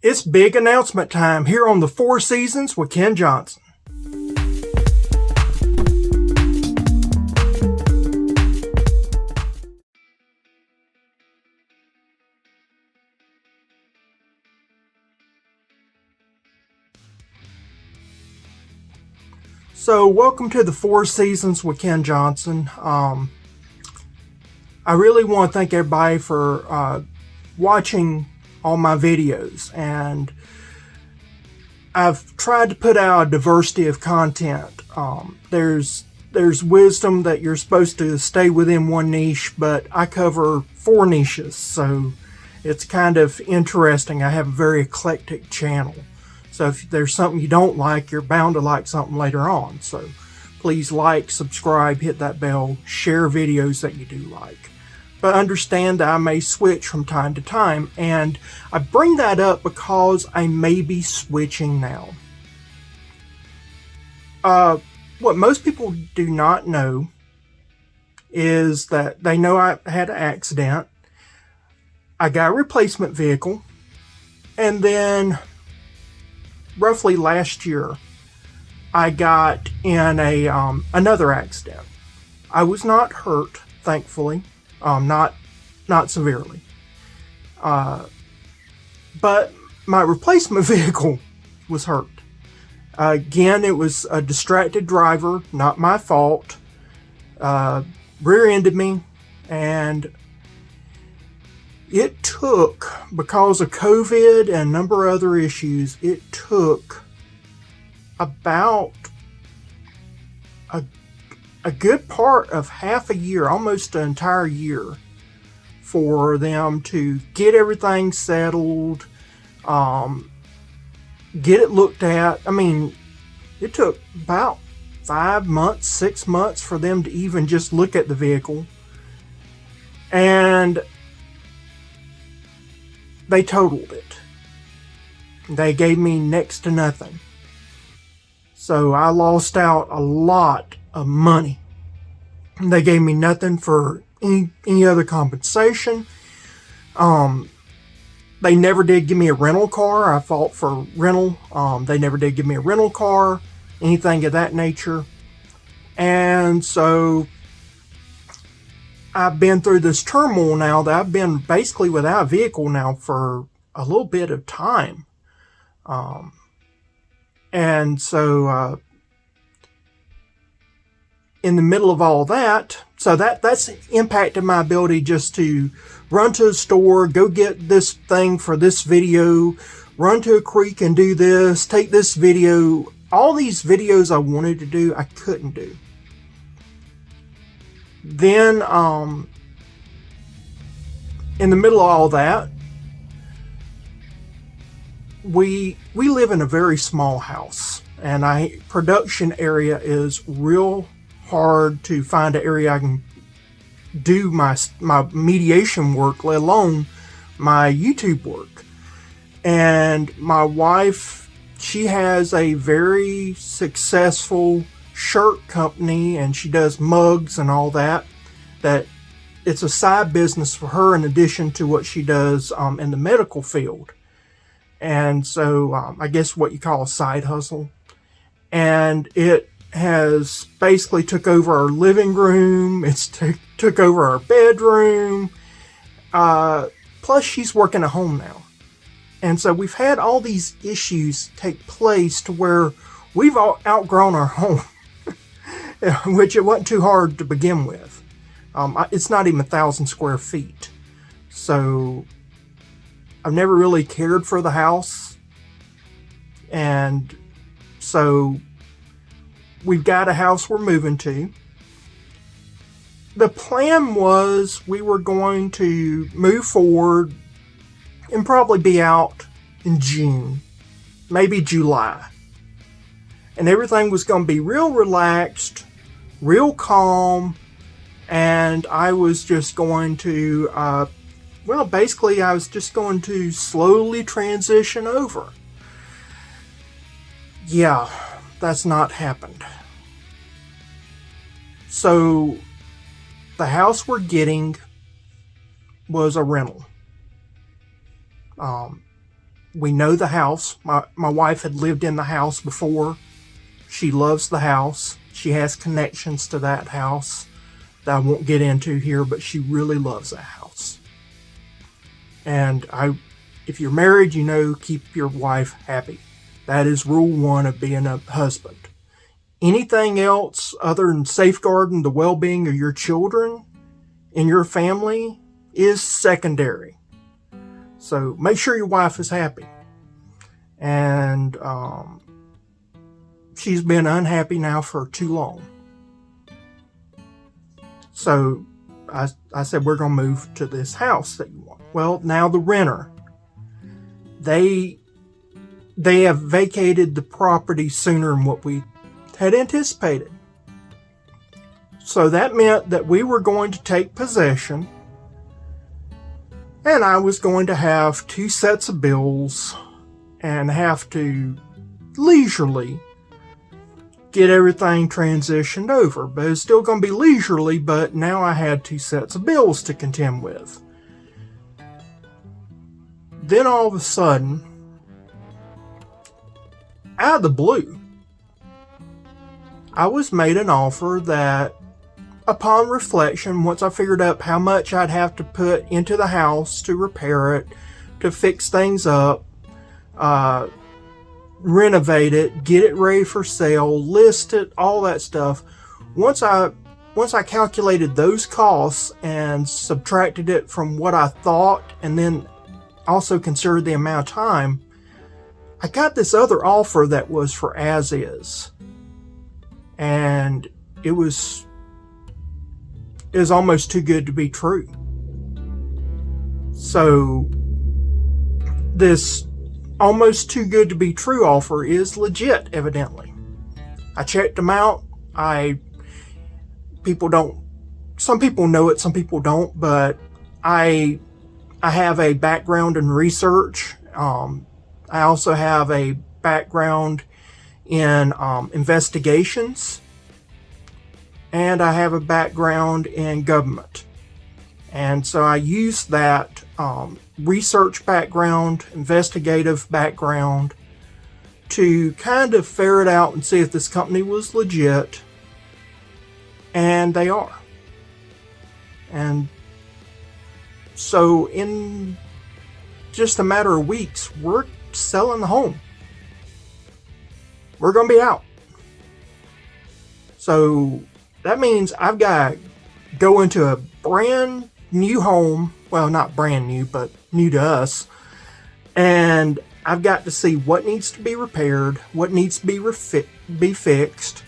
It's big announcement time here on the Four Seasons with Ken Johnson. So welcome to the Four Seasons with Ken Johnson. I really want to thank everybody for watching all my videos, and I've tried to put out a diversity of content. There's wisdom that you're supposed to stay within one niche, but I cover 4 niches, so it's kind of interesting. I have a very eclectic channel. So if there's something you don't like, you're bound to like something later on. So please like, subscribe, hit that bell, share videos that you do like. But understand that I may switch from time to time. And I bring that up because I may be switching now. What most people do not know is that they know I had an accident. I got a replacement vehicle. And then roughly last year, I got in another accident. I was not hurt, thankfully, not severely. But my replacement vehicle was hurt. Again, it was a distracted driver, not my fault. Rear-ended me, and it took, because of COVID and a number of other issues, it took about a good part of half a year, almost an entire year, for them to get everything settled, get it looked at. I mean, it took about 5 months, 6 months for them to even just look at the vehicle. And they totaled it. They gave me next to nothing. So I lost out a lot of money. They gave me nothing for any other compensation. They never did give me a rental car. I fought for rental. They never did give me a rental car, anything of that nature. And so I've been through this turmoil now that I've been basically without a vehicle now for a little bit of time. And so in the middle of all that, so that's impacted my ability just to run to a store, go get this thing for this video, run to a creek and do this, take this video. All these videos I wanted to do, I couldn't do. Then, in the middle of all that, we live in a very small house, and production area is real hard to find an area I can do my mediation work, let alone my YouTube work. And my wife, she has a very successful shirt company, and she does mugs and all that it's a side business for her in addition to what she does in the medical field. And so I guess what you call a side hustle. And it has basically took over our living room. It's took over our bedroom. Plus she's working at home now. And so we've had all these issues take place to where we've all outgrown our home. Which it wasn't too hard to begin with. It's not even 1,000 square feet. So I've never really cared for the house. And so we've got a house we're moving to. The plan was we were going to move forward and probably be out in June, maybe July. And everything was going to be real relaxed, real calm, and I was just going to, basically I was just going to slowly transition over. Yeah, that's not happened. So, the house we're getting was a rental. we know the house. My wife had lived in the house before. She loves the house. She has connections to that house that I won't get into here, but she really loves that house. And if you're married, you know, keep your wife happy. That is rule one of being a husband. Anything else other than safeguarding the well-being of your children and your family is secondary. So make sure your wife is happy. And she's been unhappy now for too long. So I said, we're going to move to this house that you want. Well, now the renter, they have vacated the property sooner than what we had anticipated. So that meant that we were going to take possession, and I was going to have 2 sets of bills and have to leisurely get everything transitioned over. But it's still going to be leisurely, but now I had 2 sets of bills to contend with. Then all of a sudden, out of the blue, I was made an offer that, upon reflection, once I figured out how much I'd have to put into the house to repair it, to fix things up, renovate it, get it ready for sale, list it, all that stuff. Once I calculated those costs and subtracted it from what I thought, and then also considered the amount of time, I got this other offer that was for as is. And it was almost too good to be true. So this almost too good to be true offer is legit, evidently. I checked them out. Some people know it, some people don't, but I have a background in research. I also have a background in investigations, and I have a background in government. And so I used that research background, investigative background, to kind of ferret out and see if this company was legit. And they are. And so in just a matter of weeks, we're selling the home. We're going to be out. So that means I've got to go into a brand new home. Well, not brand new, but new to us. And I've got to see what needs to be repaired, what needs to be fixed.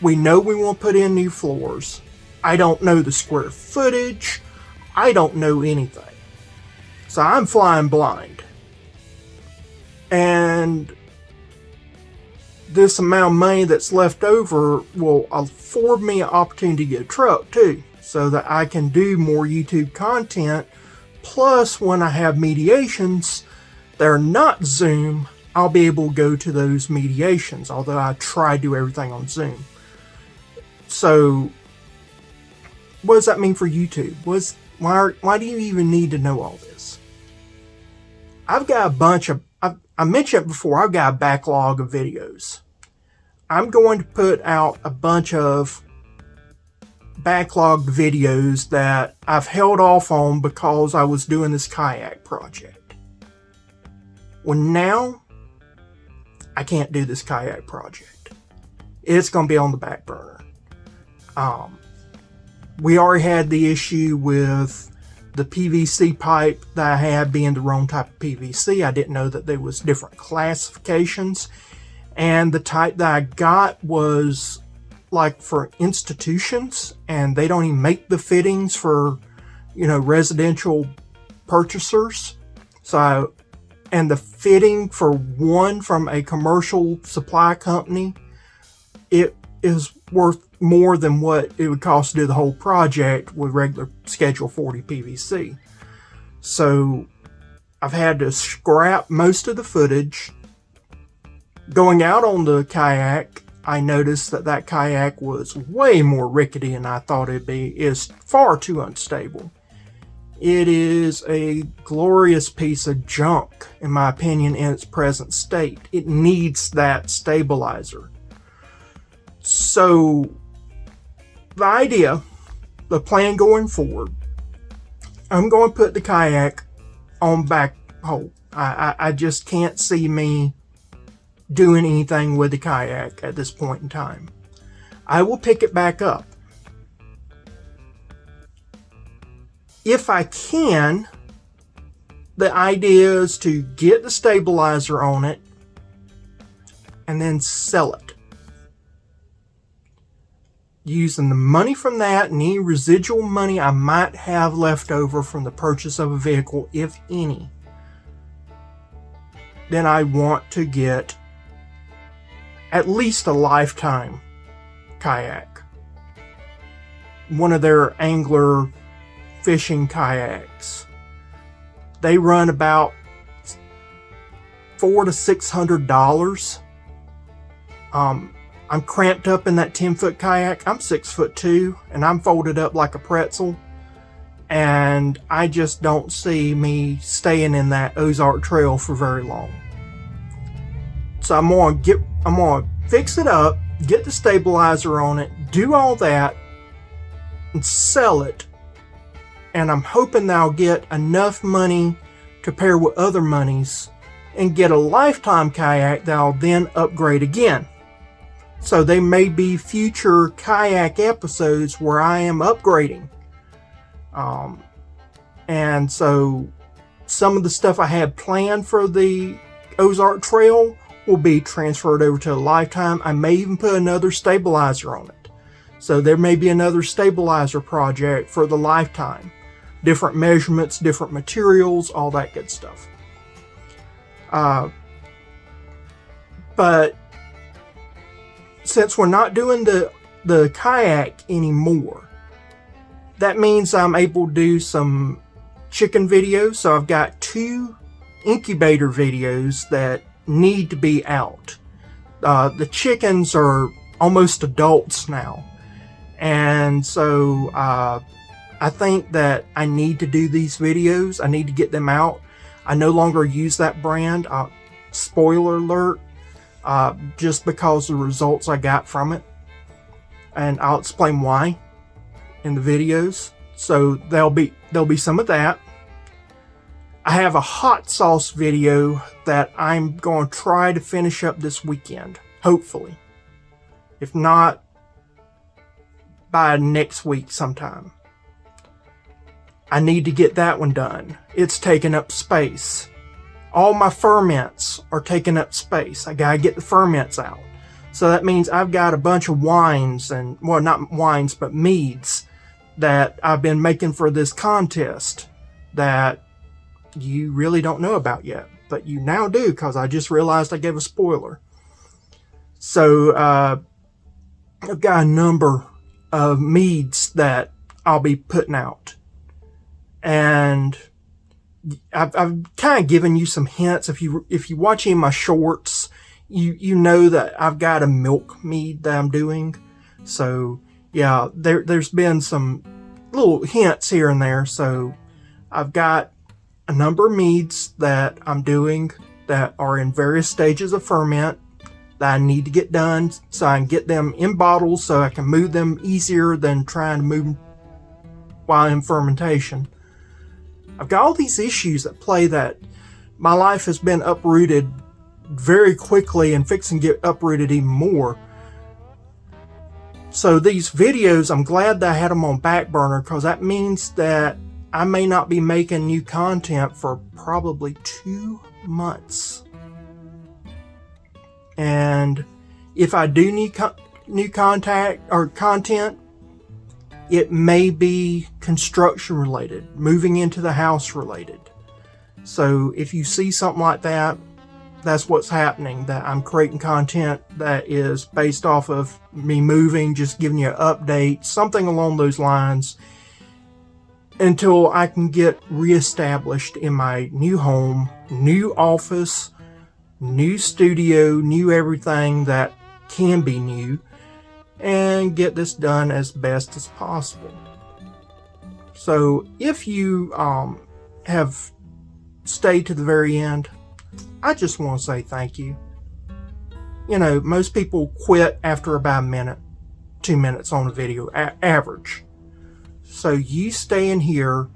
We know we want to put in new floors. I don't know the square footage. I don't know anything. So I'm flying blind. And this amount of money that's left over will afford me an opportunity to get a truck too, so that I can do more YouTube content. Plus, when I have mediations that are not Zoom, I'll be able to go to those mediations, although I try to do everything on Zoom. So what does that mean for YouTube? Why do you even need to know all this? I've got a bunch of, I mentioned it before, I've got a backlog of videos. I'm going to put out a bunch of backlogged videos that I've held off on because I was doing this kayak project. Well, now I can't do this kayak project. It's going to be on the back burner. We already had the issue with the PVC pipe that I had being the wrong type of PVC. I didn't know that there was different classifications. And the type that I got was like for institutions, and they don't even make the fittings for, residential purchasers. And the fitting for one from a commercial supply company, it is worth more than what it would cost to do the whole project with regular Schedule 40 PVC. So I've had to scrap most of the footage. Going out on the kayak, I noticed that kayak was way more rickety than I thought it'd be. It's far too unstable. it is a glorious piece of junk, in my opinion, in its present state. It needs that stabilizer. So, the plan going forward, I'm going to put the kayak on back hold. I just can't see me doing anything with the kayak at this point in time. I will pick it back up. If I can, the idea is to get the stabilizer on it and then sell it. Using the money from that and any residual money I might have left over from the purchase of a vehicle, if any, then I want to get at least a lifetime kayak. One of their angler fishing kayaks. They run about $400 to $600. I'm cramped up in that 10-foot kayak. I'm 6'2", and I'm folded up like a pretzel. And I just don't see me staying in that Ozark Trail for very long. So I'm gonna fix it up, get the stabilizer on it, do all that, and sell it. And I'm hoping that I'll get enough money to pair with other monies and get a lifetime kayak that I'll then upgrade again. So there may be future kayak episodes where I am upgrading. And so some of the stuff I had planned for the Ozark Trail will be transferred over to a lifetime. I may even put another stabilizer on it. So there may be another stabilizer project for the lifetime. Different measurements, different materials, all that good stuff. But since we're not doing the kayak anymore, that means I'm able to do some chicken videos. So I've got 2 incubator videos that need to be out. The chickens are almost adults now. And so I think that I need to do these videos. I need to get them out. I no longer use that brand. Spoiler alert. Just because of the results I got from it. And I'll explain why in the videos. So there'll be some of that. I have a hot sauce video that I'm going to try to finish up this weekend, hopefully. If not, by next week sometime. I need to get that one done. It's taking up space. All my ferments are taking up space. I gotta get the ferments out. So that means I've got a bunch of wines and, well, not wines, but meads that I've been making for this contest that you really don't know about yet, but you now do, because I just realized I gave a spoiler. So I've got a number of meads that I'll be putting out, and I've kind of given you some hints. If you watch any of my shorts, you know that I've got a milk mead that I'm doing. So yeah, there's been some little hints here and there. So I've got a number of meads that I'm doing that are in various stages of ferment that I need to get done so I can get them in bottles so I can move them easier than trying to move them while in fermentation. I've got all these issues at play that my life has been uprooted very quickly and fixing to get uprooted even more. So these videos, I'm glad that I had them on back burner, because that means that I may not be making new content for probably 2 months. And if I do need new content, it may be construction related, moving into the house related. So if you see something like that, that's what's happening, that I'm creating content that is based off of me moving, just giving you an update, something along those lines, until I can get reestablished in my new home, new office, new studio, new everything that can be new, and get this done as best as possible. So if you have stayed to the very end, I just want to say thank you. You know, most people quit after about a minute, 2 minutes on a video, average. So you staying here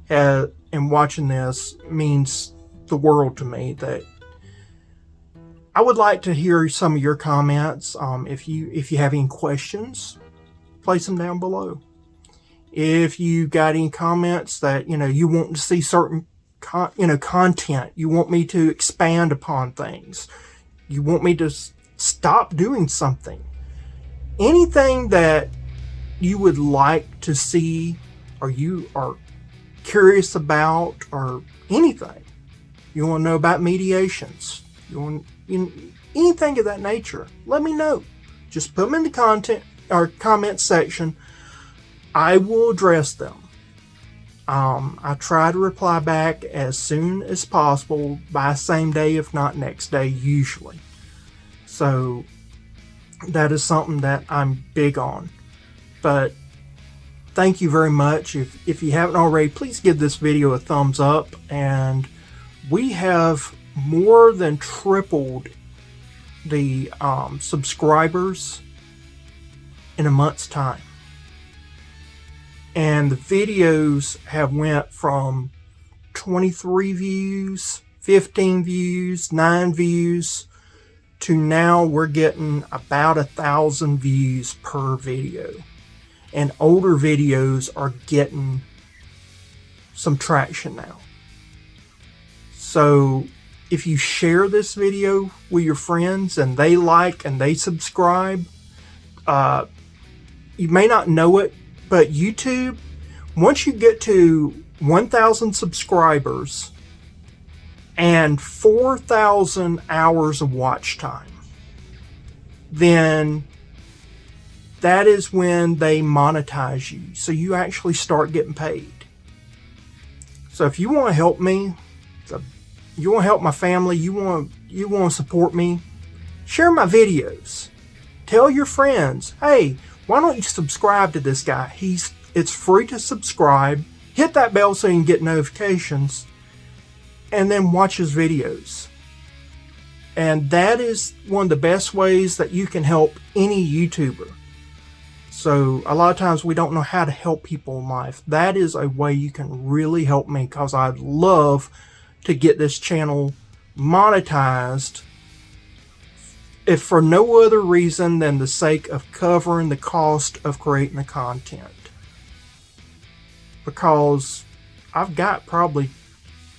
and watching this means the world to me. That I would like to hear some of your comments. If you have any questions, place them down below. If you got any comments that you want to see certain content, you want me to expand upon things, you want me to stop doing something, anything that you would like to see, or you are curious about, or anything you want to know about mediations, anything of that nature, let me know. Just put them in the content or comment section. I will address them. I try to reply back as soon as possible, by same day, if not next day, usually. So that is something that I'm big on. But thank you very much. If you haven't already, please give this video a thumbs up. And we have more than tripled the subscribers in a month's time. And the videos have went from 23 views, 15 views, 9 views, to now we're getting about 1,000 views per video. And older videos are getting some traction now. So if you share this video with your friends and they like and they subscribe, you may not know it, but YouTube, once you get to 1,000 subscribers and 4,000 hours of watch time, then that is when they monetize you. So you actually start getting paid. So if you want to help me, you want to help my family, you want to support me, share my videos. Tell your friends, hey, why don't you subscribe to this guy? It's free to subscribe. Hit that bell so you can get notifications, and then watch his videos. And that is one of the best ways that you can help any YouTuber. So a lot of times we don't know how to help people in life. That is a way you can really help me, because I'd love to get this channel monetized, if for no other reason than the sake of covering the cost of creating the content. Because I've got probably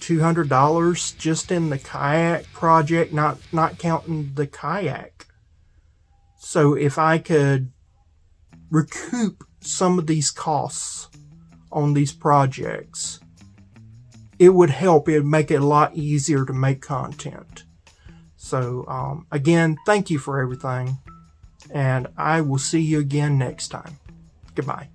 $200 just in the Kayak Project, not counting the kayak. So if I could recoup some of these costs on these projects, it would help. It would make it a lot easier to make content. So again, thank you for everything, and I will see you again next time. Goodbye.